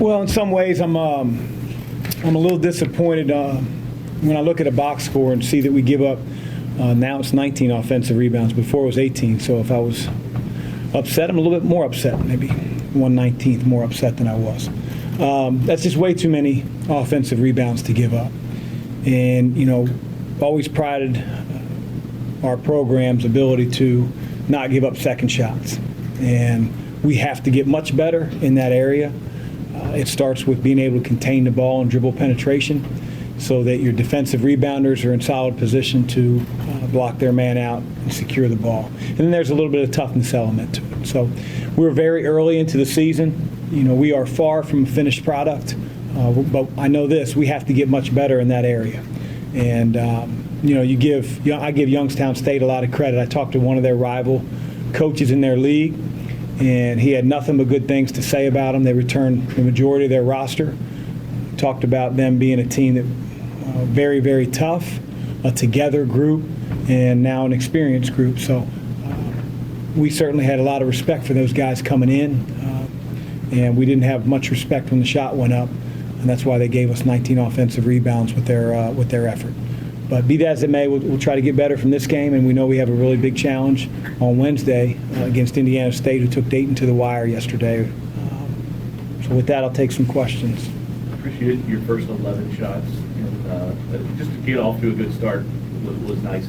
Well, in some ways, I'm a little disappointed when I look at a box score and see that we give up. Now it's 19 offensive rebounds. Before it was 18. So if I was upset, I'm a little bit more upset, maybe 1/19th more upset than I was. That's just way too many offensive rebounds to give up. And, always prided our program's ability to not give up second shots. And we have to get much better in that area. It starts with being able to contain the ball and dribble penetration so that your defensive rebounders are in solid position to block their man out and secure the ball. And then there's a little bit of toughness element to it. So we're very early into the season. We are far from a finished product, but I know this, we have to get much better in that area. And, I give Youngstown State a lot of credit. I talked to one of their rival coaches in their league, and he had nothing but good things to say about them. They returned the majority of their roster. Talked about them being a team that very, very tough, a together group, and now an experienced group. So we certainly had a lot of respect for those guys coming in, and we didn't have much respect when the shot went up, and that's why they gave us 19 offensive rebounds with their effort. But be that as it may, we'll try to get better from this game, and we know we have a really big challenge on Wednesday against Indiana State, who took Dayton to the wire yesterday. So with that, I'll take some questions. Appreciate your first 11 shots. Just to get off to a good start was nice.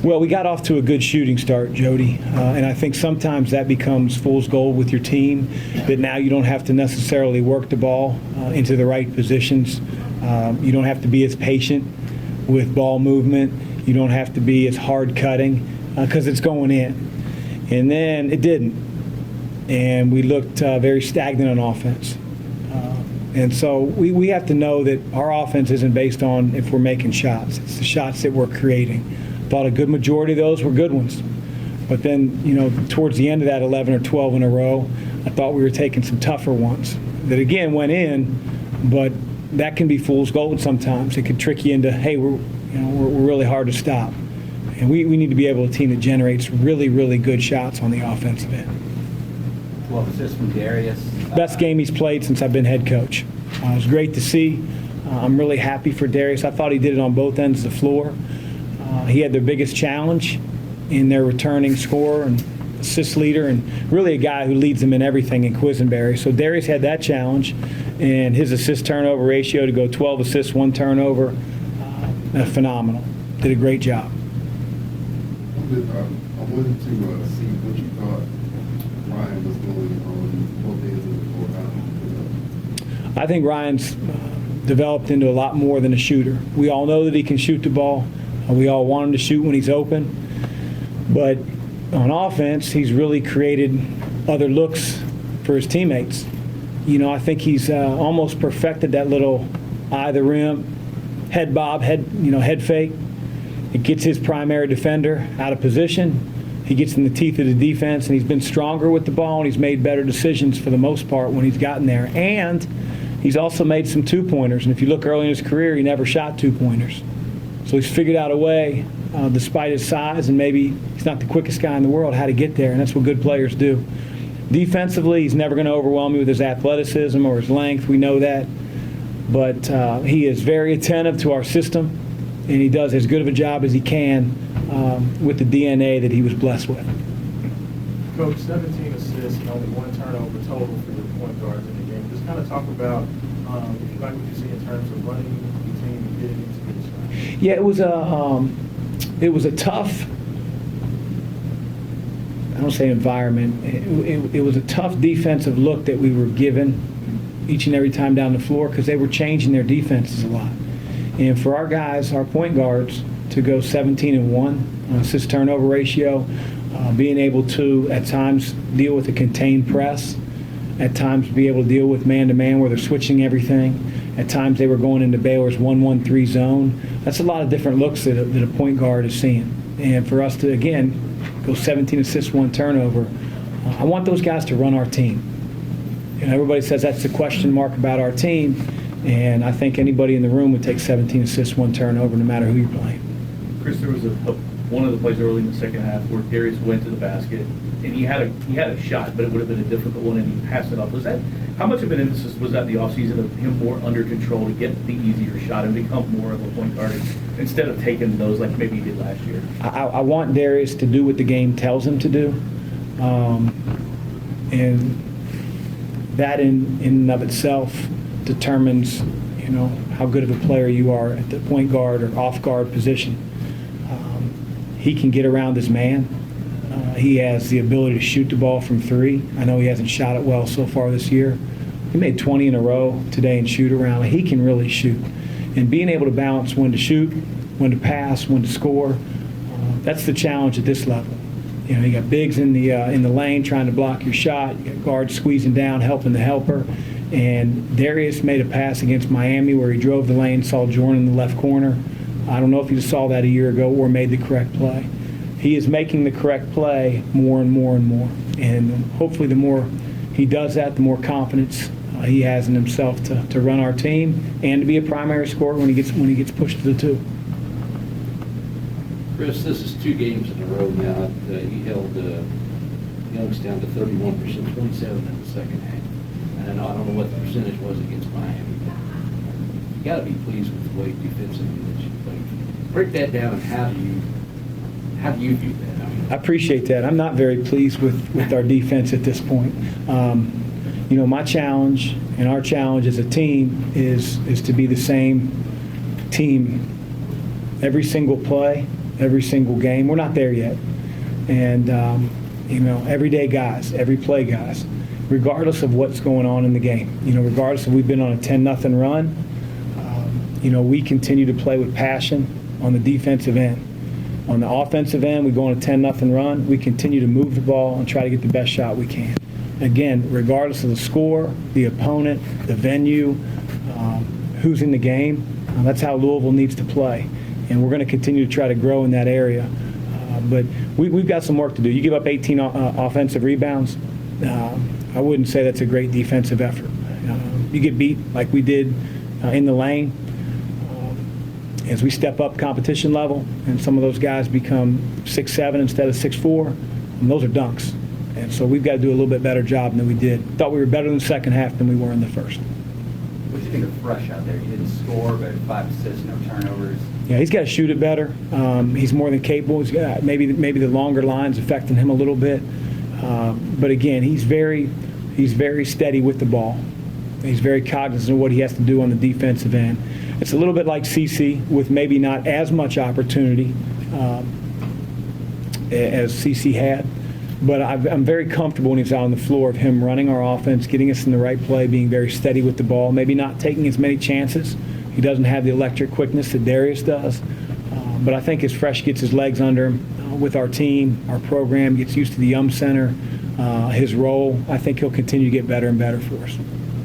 Well, we got off to a good shooting start, Jody, and I think sometimes that becomes fool's gold with your team, that now you don't have to necessarily work the ball into the right positions. You don't have to be as patient with ball movement. You don't have to be as hard cutting because it's going in. And then it didn't. And we looked very stagnant on offense. And so we have to know that our offense isn't based on if we're making shots. It's the shots that we're creating. Thought a good majority of those were good ones. But then, towards the end of that 11 or 12 in a row, I thought we were taking some tougher ones that, again, went in, but that can be fool's gold sometimes. It could trick you into, hey, we're really hard to stop. And we need to be able to a team that generates really, really good shots on the offensive end. 12 assists from Darius. Best game he's played since I've been head coach. It was great to see. I'm really happy for Darius. I thought he did it on both ends of the floor. He had their biggest challenge in their returning scorer and assist leader, and really a guy who leads them in everything in Quisenberry. So Darius had that challenge, and his assist-turnover ratio to go 12 assists, 1 turnover, phenomenal. Did a great job. I wanted to see what you thought Ryan was doing on both ends of the floor. I think Ryan's developed into a lot more than a shooter. We all know that he can shoot the ball. We all want him to shoot when he's open. But on offense, he's really created other looks for his teammates. I think he's almost perfected that little eye of the rim, head bob, head fake. It gets his primary defender out of position. He gets in the teeth of the defense, and he's been stronger with the ball, and he's made better decisions for the most part when he's gotten there. And he's also made some two-pointers. And if you look early in his career, he never shot two-pointers. So he's figured out a way, despite his size, and maybe he's not the quickest guy in the world, how to get there, and that's what good players do. Defensively, he's never going to overwhelm you with his athleticism or his length. We know that. But he is very attentive to our system, and he does as good of a job as he can with the DNA that he was blessed with. Coach, 17 assists and only 1 turnover total for your point guards in the game. Just kind of talk about if you like what you see in terms of running the team and getting into the shot. Yeah, it was a tough, I don't say environment, it was a tough defensive look that we were given each and every time down the floor because they were changing their defenses a lot. And for our guys, our point guards, to go 17-1 on assist turnover ratio, being able to at times deal with a contained press, at times be able to deal with man-to-man where they're switching everything. At times they were going into Baylor's 1-1-3 zone. That's a lot of different looks that a point guard is seeing. And for us to, again, go 17 assists, 1 turnover, I want those guys to run our team. Everybody says that's the question mark about our team, and I think anybody in the room would take 17 assists, 1 turnover, no matter who you're playing. Chris, there was one of the plays early in the second half where Darius went to the basket, and he had a shot, but it would have been a difficult one, and he passed it off. How much of an emphasis was that in the offseason of him more under control to get the easier shot and become more of a point guard instead of taking those like maybe he did last year? I want Darius to do what the game tells him to do. And that in and of itself determines, how good of a player you are at the point guard or off guard position. He can get around his man. He has the ability to shoot the ball from three. I know he hasn't shot it well so far this year. He made 20 in a row today in shoot around. He can really shoot. And being able to balance when to shoot, when to pass, when to score, that's the challenge at this level. You got bigs in the lane trying to block your shot. You got guards squeezing down, helping the helper. And Darius made a pass against Miami where he drove the lane, saw Jordan in the left corner. I don't know if you saw that a year ago or made the correct play. He is making the correct play more and more and more. And hopefully the more he does that, the more confidence he has in himself to run our team and to be a primary scorer when he gets pushed to the two. Chris, this is 2 games in a row now. You held Youngstown to 31%, 27 in the second half. And I don't know what the percentage was against Miami. You got to be pleased with the way defensively that you played. Break that down, and how do you view that? I appreciate that. I'm not very pleased with our defense at this point. My challenge and our challenge as a team is to be the same team every single play, every single game. We're not there yet. And, everyday guys, every play guys, regardless of what's going on in the game, regardless if we've been on a 10-0 run, we continue to play with passion on the defensive end. On the offensive end, we go on a 10-0 run. We continue to move the ball and try to get the best shot we can. Again, regardless of the score, the opponent, the venue, who's in the game, that's how Louisville needs to play. And we're going to continue to try to grow in that area. But we've got some work to do. You give up 18 offensive rebounds, I wouldn't say that's a great defensive effort. You get beat like we did in the lane. As we step up competition level and some of those guys become 6'7" instead of 6'4", and those are dunks. And so we've got to do a little bit better job than we did. Thought we were better in the second half than we were in the first. What do you think of Fresh out there? He didn't score, but 5 assists, no turnovers. Yeah, he's got to shoot it better. He's more than capable. He's got maybe the longer lines affecting him a little bit. But again, he's very steady with the ball. He's very cognizant of what he has to do on the defensive end. It's a little bit like CC with maybe not as much opportunity as CC had. But I'm very comfortable when he's out on the floor of him running our offense, getting us in the right play, being very steady with the ball, maybe not taking as many chances. He doesn't have the electric quickness that Darius does. But I think as Fresh gets his legs under him with our team, our program, gets used to the center, his role, I think he'll continue to get better and better for us.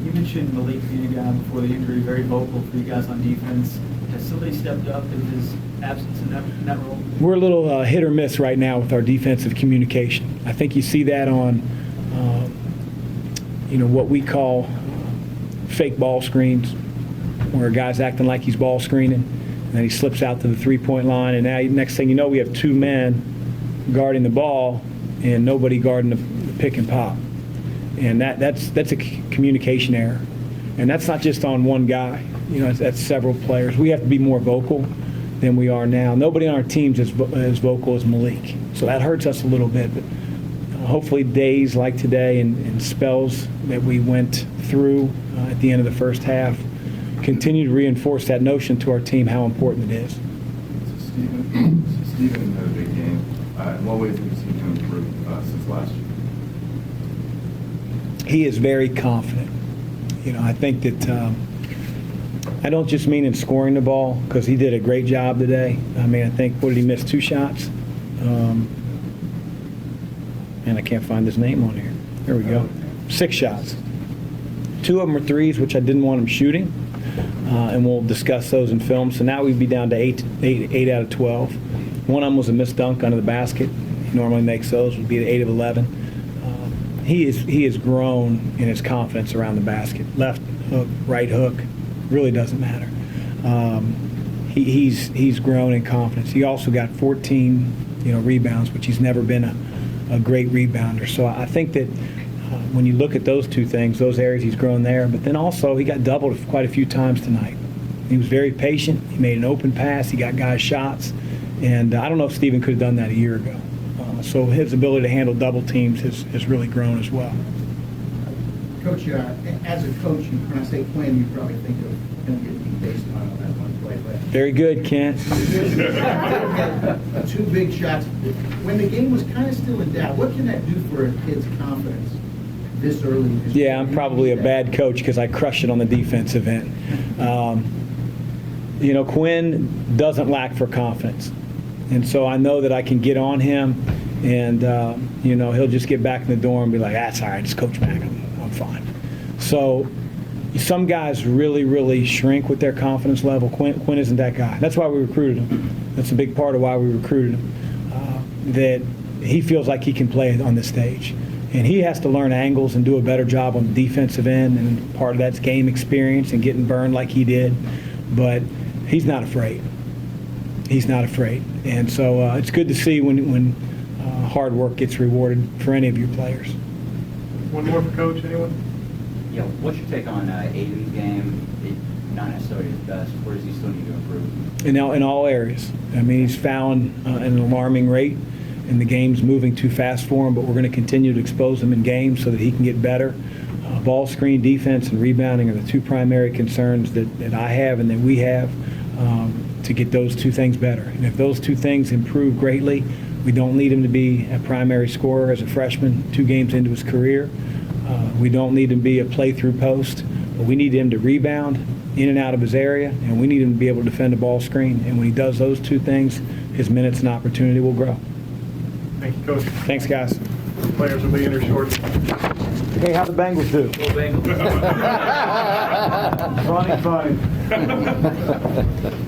You mentioned Malik being a guy before the injury, very vocal for you guys on defense. Has somebody stepped up in his absence in that role? We're a little hit or miss right now with our defensive communication. I think you see that on, what we call fake ball screens, where a guy's acting like he's ball screening, and then he slips out to the three-point line, and now next thing you know, we have 2 men guarding the ball and nobody guarding the pick and pop. And that's a communication error. And that's not just on one guy. That's several players. We have to be more vocal than we are now. Nobody on our team's as vocal as Malik. So that hurts us a little bit. But hopefully days like today and spells that we went through at the end of the first half continue to reinforce that notion to our team how important it is. So Stephen had a big game. In what ways have you seen him improve since last year? He is very confident. I think that I don't just mean in scoring the ball, because he did a great job today. I think, what did he miss, 2 shots? And I can't find his name on here. There we go. 6 shots. 2 of them were threes, which I didn't want him shooting, and we'll discuss those in film. So now we'd be down to 8 out of 12. One of them was a missed dunk under the basket. He normally makes those. Would be at 8 of 11. He has grown in his confidence around the basket. Left hook, right hook, really doesn't matter. He's grown in confidence. He also got 14 rebounds, which he's never been a great rebounder. So I think that when you look at those two things, those areas he's grown there, but then also he got doubled quite a few times tonight. He was very patient. He made an open pass. He got guys shots. And I don't know if Steven could have done that a year ago. So his ability to handle double teams has really grown as well. Coach, as a coach, when I say Quinn, you probably think of him getting beat based on that one play. But Very good, Kent. two big shots. When the game was kind of still in doubt, what can that do for a kid's confidence this early in his Yeah, career? I'm probably a bad coach because I crush it on the defensive end. Quinn doesn't lack for confidence. And so I know that I can get on him and, he'll just get back in the dorm and be like, that's all right, it's Coach Mack, I'm fine. So some guys really, really shrink with their confidence level. Quinn isn't that guy. That's why we recruited him. That's a big part of why we recruited him, that he feels like he can play on this stage. And he has to learn angles and do a better job on the defensive end, and part of that's game experience and getting burned like he did. But he's not afraid. He's not afraid. And so it's good to see when hard work gets rewarded for any of your players. One more for Coach, anyone? Yeah, what's your take on Aiden's game? Not necessarily his best. Where does he still need to improve? In all areas. I mean, he's fouling at an alarming rate, and the game's moving too fast for him, but we're going to continue to expose him in games so that he can get better. Ball screen, defense, and rebounding are the two primary concerns that I have and that we have to get those two things better. And if those two things improve greatly, we don't need him to be a primary scorer as a freshman 2 games into his career. We don't need him to be a play-through post, but we need him to rebound in and out of his area, and we need him to be able to defend a ball screen. And when he does those two things, his minutes and opportunity will grow. Thank you, Coach. Thanks, guys. Players will be in here shortly. Hey, how the Bengals do? Go Bengals. Funny.